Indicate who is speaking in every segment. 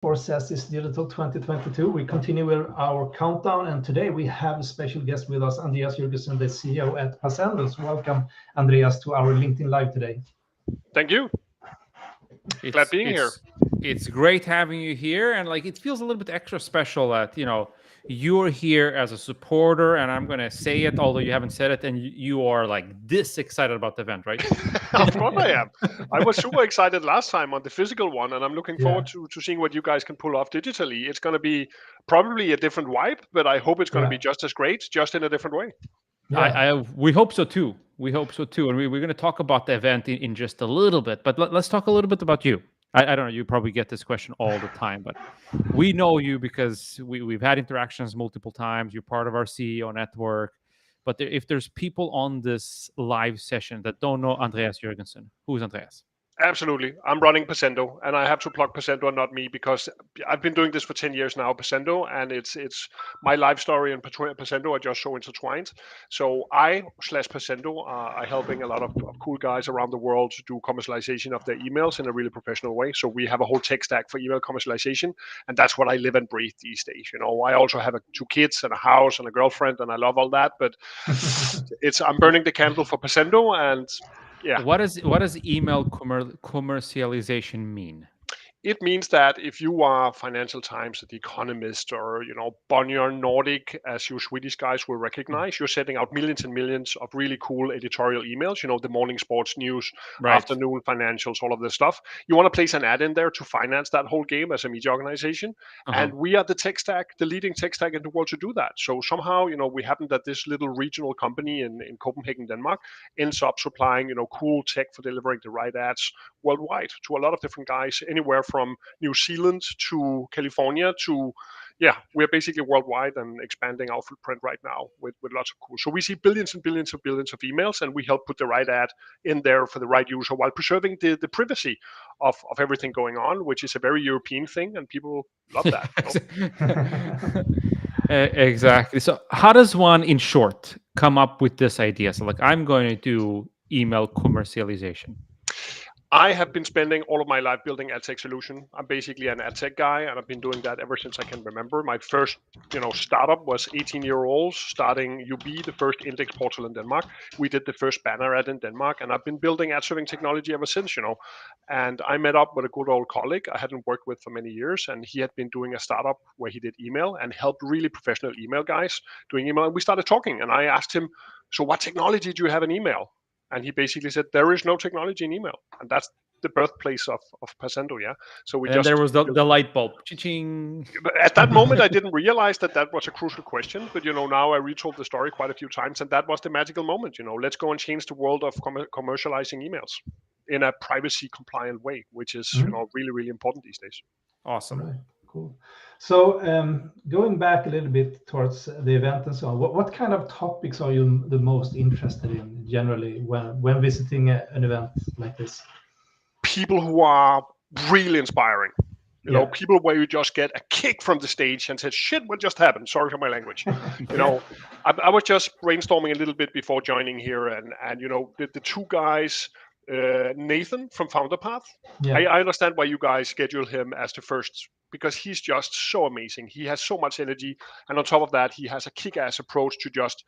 Speaker 1: For SaaSiest Digital 2022. We continue with our countdown, and today we have a special guest with us, Andreas Jurgensen, the CEO at Passendo. So welcome, Andreas, to our LinkedIn Live today.
Speaker 2: Thank you. Glad being here.
Speaker 3: It's great having you here, and like it feels a little bit extra special that you're here as a supporter, and I'm gonna say it, although you haven't said it, and you are like this excited about the event, right?
Speaker 2: Of course I am. I was super excited last time on the physical one, and I'm looking forward to seeing what you guys can pull off digitally. It's going to be probably a different vibe, but I hope it's going to be just as great, just in a different way.
Speaker 3: We hope so too. We hope so too, and we're going to talk about the event in just a little bit. But let's talk a little bit about you. I don't know. You probably get this question all the time, but we know you because we've had interactions multiple times. You're part of our CEO network. But if there's people on this live session that don't know Andreas Jurgensen, who is Andreas?
Speaker 2: Absolutely. I'm running Passendo, and I have to plug Passendo and not me because I've been doing this for 10 years now, Passendo, and it's my life story and Passendo are just so intertwined. So I/Passendo are helping a lot of cool guys around the world to do commercialization of their emails in a really professional way. So we have a whole tech stack for email commercialization, and that's what I live and breathe these days. I also have 2 kids and a house and a girlfriend, and I love all that, but I'm burning the candle for Passendo, and yeah.
Speaker 3: What does email commercialization mean?
Speaker 2: It means that if you are Financial Times, The Economist, or Bonnier Nordic, as you Swedish guys will recognize, you're sending out millions and millions of really cool editorial emails. The morning sports news, afternoon financials, all of this stuff. You want to place an ad in there to finance that whole game as a media organization, and we are the tech stack, the leading tech stack in the world to do that. So somehow, we happen that this little regional company in Copenhagen, Denmark, ends up supplying cool tech for delivering the right ads worldwide to a lot of different guys, anywhere from New Zealand to California to, we're basically worldwide and expanding our footprint right now with lots of cool. So we see billions and billions of emails, and we help put the right ad in there for the right user while preserving the privacy of everything going on, which is a very European thing, and people love that.
Speaker 3: Exactly. So how does one, in short, come up with this idea? So like, I'm going to do email commercialization.
Speaker 2: I have been spending all of my life building ad tech solution. I'm basically an ad tech guy, and I've been doing that ever since I can remember. My first, startup was 18-year-olds starting UB, the first index portal in Denmark. We did the first banner ad in Denmark, and I've been building ad serving technology ever since. And I met up with a good old colleague I hadn't worked with for many years, and he had been doing a startup where he did email and helped really professional email guys doing email. And we started talking, and I asked him, "So what technology do you have in email?" And he basically said, there is no technology in email. And that's the birthplace of Passendo, yeah? So
Speaker 3: there was the light bulb. Cha-ching.
Speaker 2: At that moment, I didn't realize that was a crucial question. But, now I retold the story quite a few times. And that was the magical moment. Let's go and change the world of commercializing emails in a privacy-compliant way, which is, really, really important these days.
Speaker 3: Awesome.
Speaker 1: Right. Cool. So going back a little bit towards the event and so on, what kind of topics are you the most interested in generally when visiting an event like this?
Speaker 2: People who are really inspiring. People where you just get a kick from the stage and say, shit, what just happened? Sorry for my language. I was just brainstorming a little bit before joining here, and the 2 guys, Nathan from Founder Path. I understand why you guys schedule him as the first, because he's just so amazing. He has so much energy, and on top of that, he has a kick-ass approach to just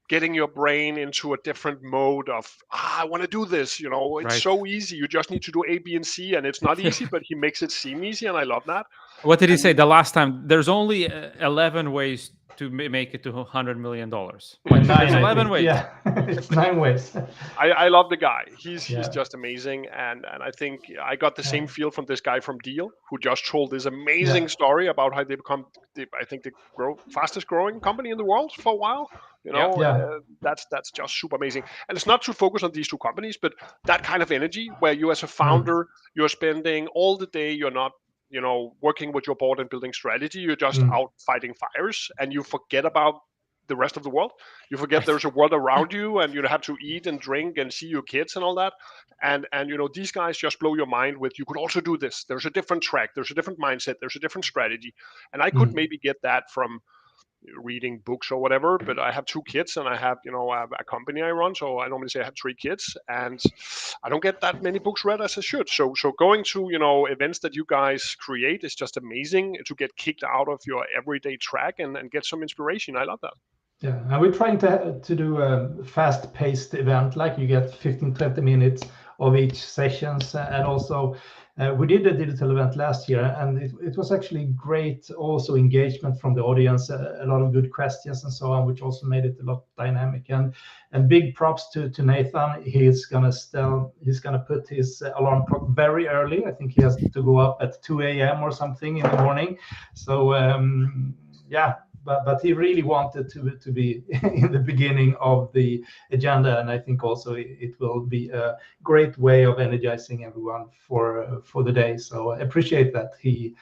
Speaker 2: getting your brain into a different mode of, I want to do this. It's so easy. You just need to do A, B, and C, and it's not easy, but he makes it seem easy, and I love that.
Speaker 3: What did he say the last time? There's only 11 ways to make it to $100 million.
Speaker 1: Like,
Speaker 3: there's 11 ways.
Speaker 1: Yeah, it's 9 ways.
Speaker 2: I love the guy. He's just amazing, and I think I got the same feel from this guy from Deal, who just told this amazing story about how they become, the fastest growing company in the world for a while. That's just super amazing. And it's not to focus on these 2 companies, but that kind of energy where you as a founder, you're spending all the day, you're not working with your board and building strategy. You're just out fighting fires, and you forget about the rest of the world. You forget there's a world around you, and you have to eat and drink and see your kids and all that. And these guys just blow your mind with, you could also do this. There's a different track. There's a different mindset. There's a different strategy. And I could maybe get that from reading books or whatever. But I have 2 kids, and I have a company I run, so I normally say I have 3 kids, and I don't get that many books read as I should. So going to events that you guys create is just amazing to get kicked out of your everyday track and get some inspiration. I love that.
Speaker 1: Yeah, and we're trying to do a fast-paced event, like you get 15-20 minutes of each sessions, and also we did a digital event last year, and it was actually great also engagement from the audience, a lot of good questions and so on, which also made it a lot dynamic. And big props to Nathan. He's gonna put his alarm clock very early. I think he has to go up at 2 a.m. or something in the morning. So yeah. But he really wanted to be in the beginning of the agenda, and I think also it will be a great way of energizing everyone for the day. So I appreciate that he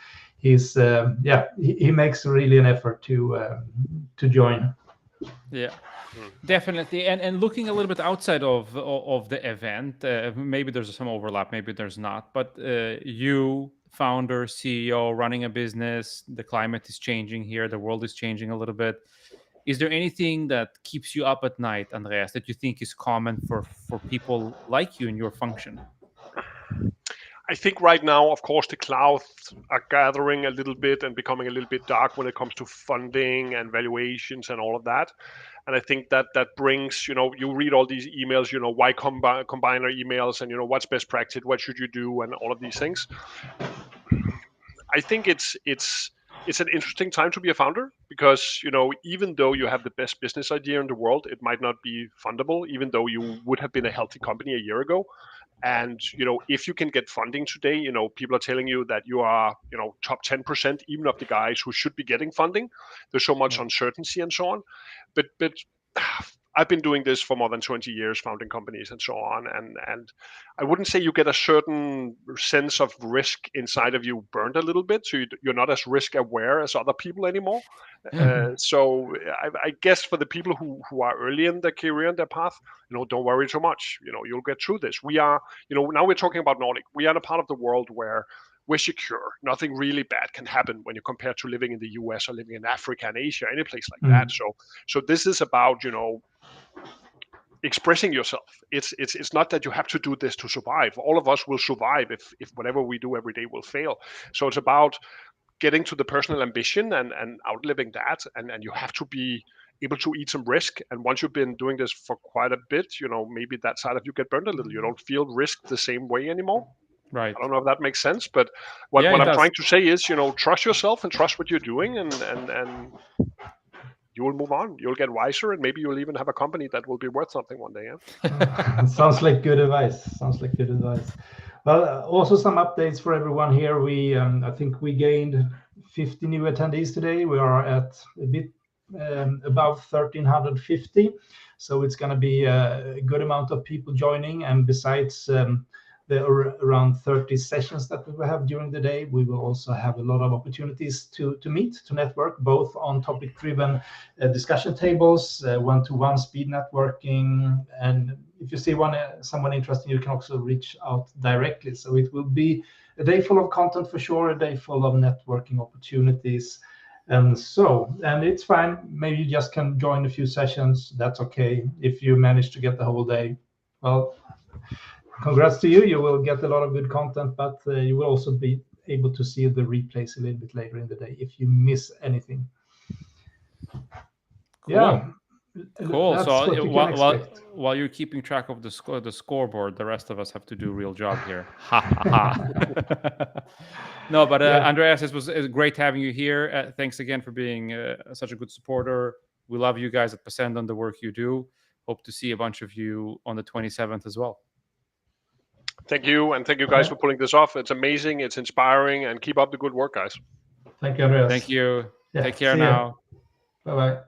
Speaker 1: makes really an effort to join.
Speaker 3: Yeah, definitely. And looking a little bit outside of the event, maybe there's some overlap, maybe there's not. But you, founder, CEO, running a business, the climate is changing here, the world is changing a little bit. Is there anything that keeps you up at night, Andreas, that you think is common for people like you in your function?
Speaker 2: I think right now, of course, the clouds are gathering a little bit and becoming a little bit dark when it comes to funding and valuations and all of that. And I think that brings, you read all these emails, why combine our emails, and what's best practice, what should you do, and all of these things. I think it's an interesting time to be a founder, because even though you have the best business idea in the world, it might not be fundable, even though you would have been a healthy company a year ago. And if you can get funding today, people are telling you that you are top 10% even of the guys who should be getting funding. There's so much uncertainty and so on. But I've been doing this for more than 20 years, founding companies and so on. And I wouldn't say you get a certain sense of risk inside of you burned a little bit. So you're not as risk aware as other people anymore. So I guess for the people who are early in their career and their path, don't worry too much. You'll get through this. We are, now we're talking about Nordic. We are in a part of the world where we're secure. Nothing really bad can happen when you compare to living in the US or living in Africa and Asia, any place like that. So this is about, expressing yourself. It's not that you have to do this to survive. All of us will survive if whatever we do every day will fail. So it's about getting to the personal ambition and outliving that. And you have to be able to eat some risk. And once you've been doing this for quite a bit, maybe that side of you get burned a little. You don't feel risk the same way anymore.
Speaker 3: Right.
Speaker 2: I don't know if that makes sense, but what I'm trying to say is, trust yourself and trust what you're doing, and you will move on. You'll get wiser, and maybe you'll even have a company that will be worth something one day. Yeah?
Speaker 1: Sounds like good advice. Well, also some updates for everyone here. We, I think we gained 50 new attendees today. We are at a bit above 1,350. So it's going to be a good amount of people joining. And besides the around 30 sessions that we will have during the day, we will also have a lot of opportunities to meet, to network, both on topic-driven discussion tables, one-to-one speed networking, and if you see someone interesting, you can also reach out directly. So it will be a day full of content for sure, a day full of networking opportunities. And it's fine. Maybe you just can join a few sessions. That's okay. If you manage to get the whole day, well, congrats to you. You will get a lot of good content, but you will also be able to see the replays a little bit later in the day if you miss anything.
Speaker 3: Cool.
Speaker 1: Yeah.
Speaker 3: Cool. So while you're keeping track of the scoreboard, the rest of us have to do a real job here. Ha ha ha. No, but Andreas, it was great having you here. Thanks again for being such a good supporter. We love you guys at Passendo and the work you do. Hope to see a bunch of you on the 27th as well.
Speaker 2: Thank you, and thank you guys for pulling this off. It's amazing, it's inspiring, and keep up the good work, guys.
Speaker 1: Thank you, Andreas.
Speaker 3: Thank you.
Speaker 1: Yeah,
Speaker 3: take care now.
Speaker 1: Bye-bye.